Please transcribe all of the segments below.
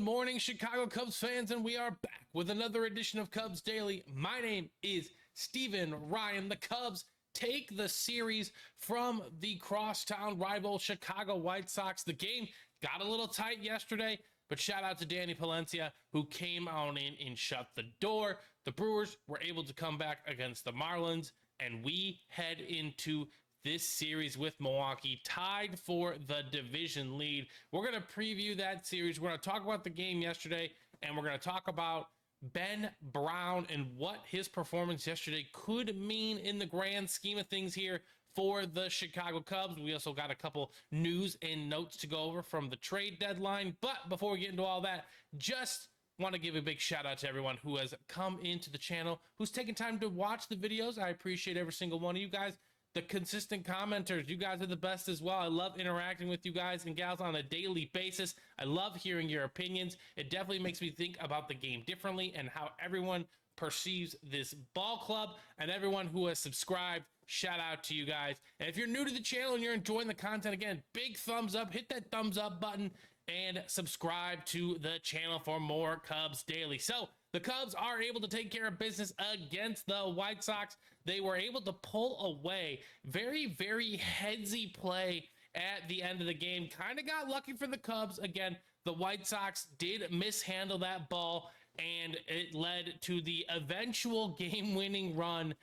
Morning, Chicago Cubs fans, and we are back with another edition of Cubs Daily. My name is Steven Ryan. The Cubs take the series from the crosstown rival Chicago White Sox. The game got a little tight yesterday, but shout out to Danny Palencia, who came on in and shut the door. The Brewers were able to come back against the Marlins, and we head into this series with Milwaukee tied for the division lead. We're going to preview that series. We're going to talk about the game yesterday, and we're going to talk about Ben Brown and what his performance yesterday could mean in the grand scheme of things here for the Chicago Cubs. We also got a couple news and notes to go over from the trade deadline. But before we get into all that, just want to give a big shout out to everyone who has come into the channel, who's taken time to watch the videos. I appreciate every single one of you guys. The consistent commenters, you guys are the best as well. I love interacting with you guys and gals on a daily basis. I love hearing your opinions. It definitely makes me think about the game differently and how everyone perceives this ball club. And everyone who has subscribed, shout out to you guys. And if you're new to the channel and you're enjoying the content, again, big thumbs up, hit that thumbs up button and subscribe to the channel for more Cubs Daily. So the Cubs are able to take care of business against the White Sox. They were able to pull away. Very, very headsy play at the end of the game. Kind of got lucky for the Cubs. Again, the White Sox did mishandle that ball, and it led to the eventual game-winning run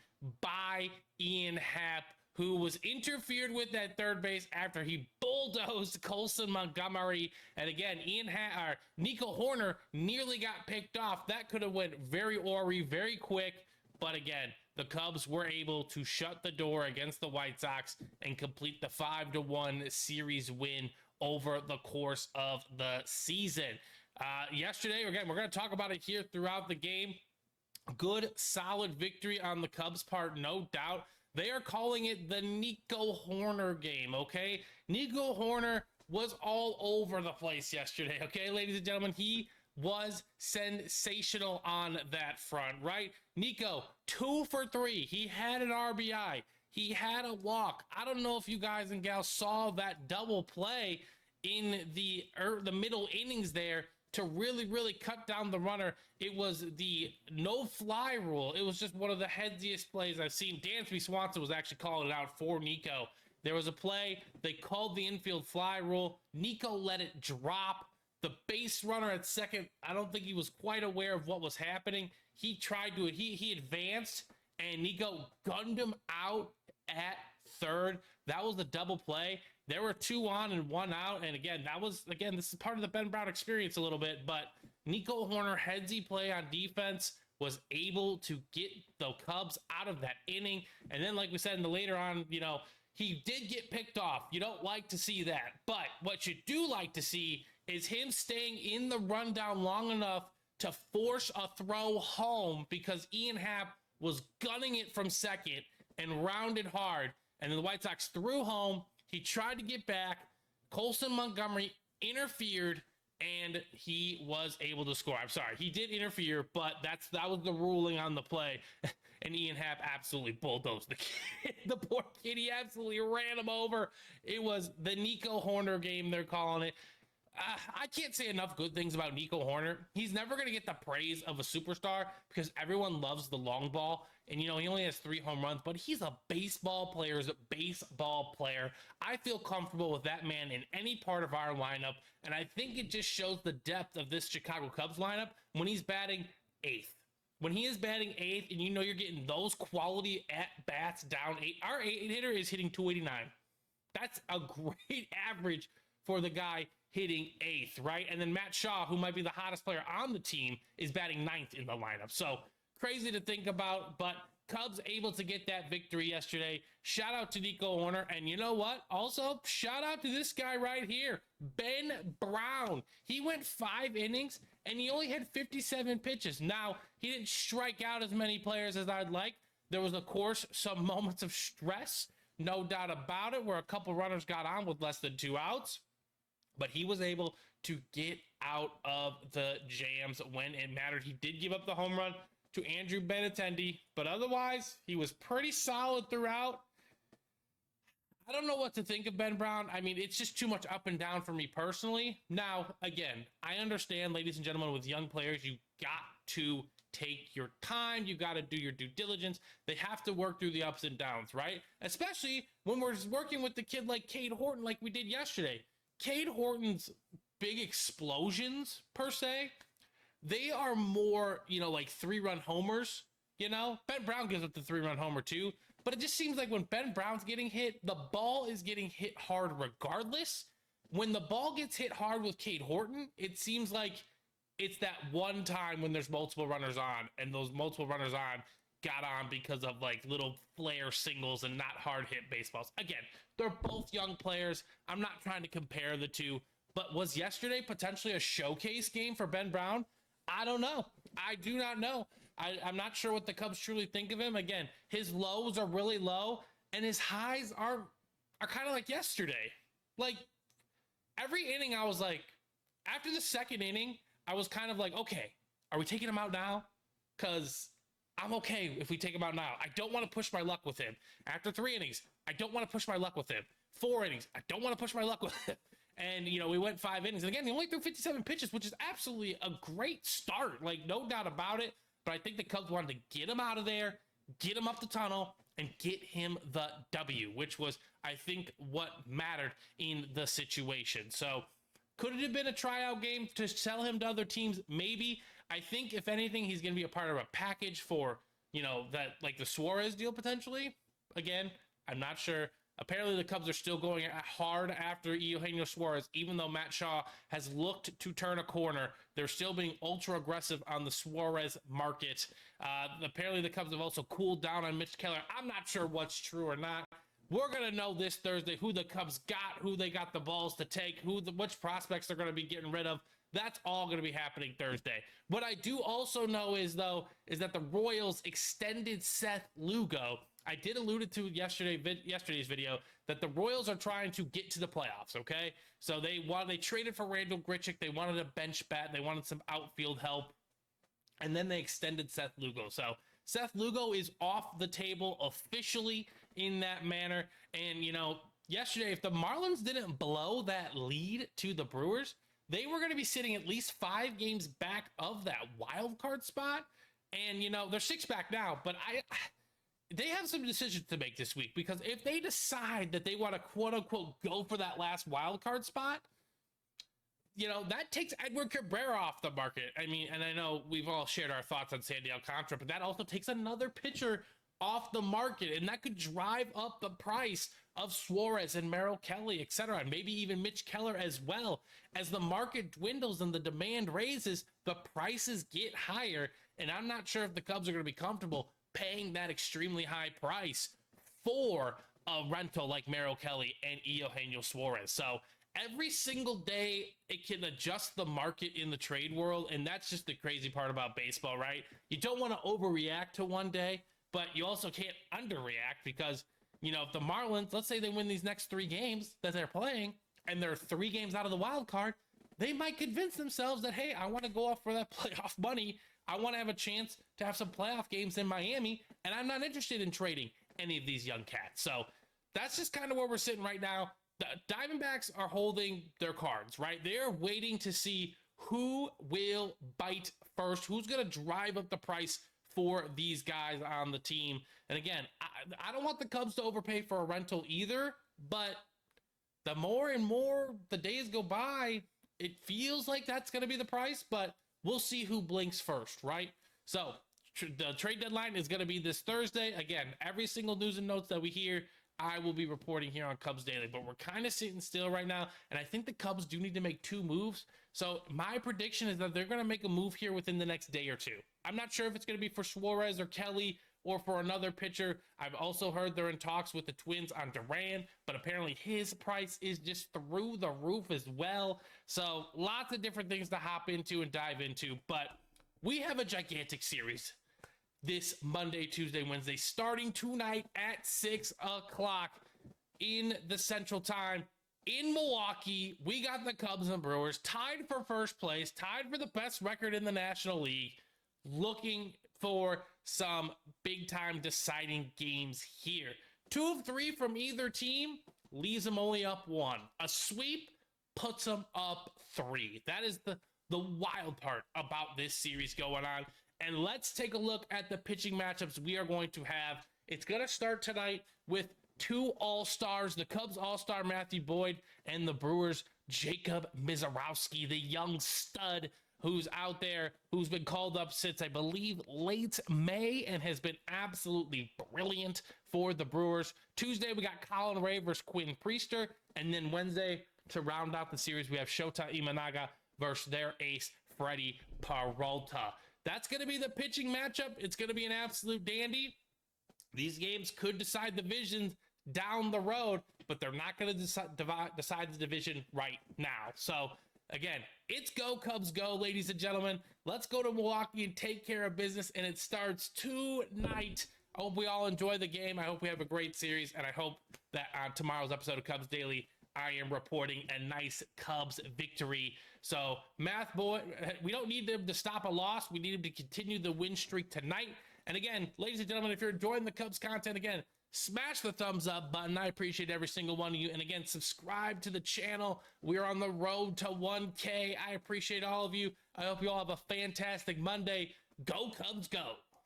by Ian Happ, who was interfered with at third base after he bulldozed Colson Montgomery. And again, Nico Hoerner nearly got picked off. That could have went very awry, very quick. But again, the Cubs were able to shut the door against the White Sox and complete the 5-1 series win over the course of the season. Yesterday, again, we're going to talk about it here throughout the game. Good, solid victory on the Cubs' part, no doubt. They are calling it the Nico Hoerner game, okay? Nico Hoerner was all over the place yesterday, okay, ladies and gentlemen? He was sensational on that front, right? Nico, 2 for 3. He had an RBI. He had a walk. I don't know if you guys and gals saw that double play in the middle innings there to really cut down the runner. It was the no-fly rule. It was just one of the headziest plays I've seen. Dansby Swanson was actually calling it out for Nico. There was a play, they called the infield fly rule. Nico let it drop. The base runner at second, I don't think he was quite aware of what was happening. He tried to, he advanced, and Nico gunned him out at third. That was the double play. There were 2 on and 1 out. And again, this is part of the Ben Brown experience a little bit, but Nico Hoerner, headsy play on defense, was able to get the Cubs out of that inning. And then, like we said in the later on, he did get picked off. You don't like to see that. But what you do like to see is him staying in the rundown long enough to force a throw home, because Ian Happ was gunning it from second and rounded hard. And then the White Sox threw home. He tried to get back. Colson Montgomery interfered, and he was able to score. I'm sorry, he did interfere, but that was the ruling on the play. And Ian Happ absolutely bulldozed the kid. The poor kid, he absolutely ran him over. It was the Nico Hoerner game, they're calling it. I can't say enough good things about Nico Hoerner. He's never going to get the praise of a superstar because everyone loves the long ball. And, he only has 3 home runs, but he's a baseball player's baseball player. I feel comfortable with that man in any part of our lineup. And I think it just shows the depth of this Chicago Cubs lineup when he's batting 8th. When he is batting 8th and you're getting those quality at-bats down 8. Our 8 hitter is hitting 289. That's a great average for the guy hitting 8th, right? And then Matt Shaw, who might be the hottest player on the team, is batting 9th in the lineup. So crazy to think about, but Cubs able to get that victory yesterday. Shout out to Nico Hoerner. And you know what? Also, shout out to this guy right here, Ben Brown. He went 5 innings, and he only had 57 pitches. Now, he didn't strike out as many players as I'd like. There was, of course, some moments of stress, no doubt about it, where a couple runners got on with less than 2 outs. But he was able to get out of the jams when it mattered. He did give up the home run to Andrew Benintendi, but otherwise, he was pretty solid throughout. I don't know what to think of Ben Brown. I mean, it's just too much up and down for me personally. Now, again, I understand, ladies and gentlemen, with young players, you got to take your time. You got to do your due diligence. They have to work through the ups and downs, right? Especially when we're working with the kid like Cade Horton, like we did yesterday. Cade Horton's big explosions, per se, they are more, like 3-run homers. Ben Brown gives up the 3-run homer too, but it just seems like when Ben Brown's getting hit, the ball is getting hit hard regardless. When the ball gets hit hard with Cade Horton, it seems like it's that one time when there's multiple runners on, and those multiple runners on got on because of like little flare singles and not hard hit baseballs. Again, they're both young players. I'm not trying to compare the two, but was yesterday potentially a showcase game for Ben Brown? I don't know. I do not know. I'm not sure what the Cubs truly think of him. Again, his lows are really low, and his highs are kind of like yesterday. Like every inning, I was like, after the second inning, I was kind of like, okay, are we taking him out now? Because I'm okay if we take him out now. I don't want to push my luck with him. After 3 innings, I don't want to push my luck with him. 4 innings, I don't want to push my luck with him. And, we went 5 innings. And again, he only threw 57 pitches, which is absolutely a great start. Like, no doubt about it. But I think the Cubs wanted to get him out of there, get him up the tunnel, and get him the W, which was, I think, what mattered in the situation. So, could it have been a tryout game to sell him to other teams? Maybe. I think, if anything, he's going to be a part of a package for, that, like the Suarez deal potentially. Again, I'm not sure. Apparently, the Cubs are still going hard after Eugenio Suarez, even though Matt Shaw has looked to turn a corner. They're still being ultra aggressive on the Suarez market. Apparently, the Cubs have also cooled down on Mitch Keller. I'm not sure what's true or not. We're going to know this Thursday who the Cubs got, who they got the balls to take, which prospects they're going to be getting rid of. That's all going to be happening Thursday. What I do also know is that the Royals extended Seth Lugo. I did allude to yesterday's video that the Royals are trying to get to the playoffs, okay? So they traded for Randall Grichuk. They wanted a bench bat. They wanted some outfield help. And then they extended Seth Lugo. So Seth Lugo is off the table officially in that manner. And, yesterday, if the Marlins didn't blow that lead to the Brewers, they were going to be sitting at least 5 games back of that wild card spot. And, they're 6 back now, but they have some decisions to make this week, because if they decide that they want to quote unquote go for that last wild card spot, that takes Edward Cabrera off the market. I mean, and I know we've all shared our thoughts on Sandy Alcantara, but that also takes another pitcher off the market, and that could drive up the price of Suarez and Merrill Kelly, etc., and maybe even Mitch Keller as well. As the market dwindles and the demand raises, the prices get higher, and I'm not sure if the Cubs are going to be comfortable paying that extremely high price for a rental like Merrill Kelly and Eugenio Suarez. So every single day it can adjust the market in the trade world, and that's just the crazy part about baseball, right? You don't want to overreact to one day, but you also can't underreact, because if the Marlins, let's say they win these next 3 games that they're playing, and they're 3 games out of the wild card, they might convince themselves that, hey, I want to go off for that playoff money. I want to have a chance to have some playoff games in Miami, and I'm not interested in trading any of these young cats. So that's just kind of where we're sitting right now. The Diamondbacks are holding their cards, right? They're waiting to see who will bite first, who's going to drive up the price for these guys on the team. And again, I don't want the Cubs to overpay for a rental either, but the more and more the days go by, it feels like that's going to be the price, but we'll see who blinks first, right? So the trade deadline is going to be this Thursday. Again, every single news and notes that we hear, I will be reporting here on Cubs Daily, but we're kind of sitting still right now, and I think the Cubs do need to make 2 moves. So my prediction is that they're going to make a move here within the next day or 2. I'm not sure if it's going to be for Suarez or Kelly or for another pitcher. I've also heard they're in talks with the Twins on Duran, but apparently his price is just through the roof as well. So lots of different things to hop into and dive into, but we have a gigantic series this Monday, Tuesday, Wednesday, starting tonight at 6 o'clock in the Central Time in Milwaukee. We got the Cubs and Brewers tied for first place, tied for the best record in the National League, looking for some big time deciding games here. 2 of 3 from either team. leaves them only up 1. A sweep puts them up 3. That is the wild part about this series going on. And let's take a look at the pitching matchups we are going to have. It's going to start tonight with 2 all-stars, the Cubs all-star Matthew Boyd and the Brewers Jacob Mizorowski, the young stud who's out there, who's been called up since, I believe, late May and has been absolutely brilliant for the Brewers. Tuesday, we got Colin Ray versus Quinn Priester. And then Wednesday, to round out the series, we have Shota Imanaga versus their ace, Freddie Peralta. That's going to be the pitching matchup. It's going to be an absolute dandy. These games could decide divisions down the road, but they're not going to decide the division right now. So, again, it's go Cubs go, ladies and gentlemen. Let's go to Milwaukee and take care of business, and it starts tonight. I hope we all enjoy the game. I hope we have a great series, and I hope that on tomorrow's episode of Cubs Daily, I am reporting a nice Cubs victory. So, Math Boy, we don't need them to stop a loss. We need them to continue the win streak tonight. And again, ladies and gentlemen, if you're enjoying the Cubs content, again, smash the thumbs up button. I appreciate every single one of you. And again, subscribe to the channel. We're on the road to 1K. I appreciate all of you. I hope you all have a fantastic Monday. Go Cubs, go.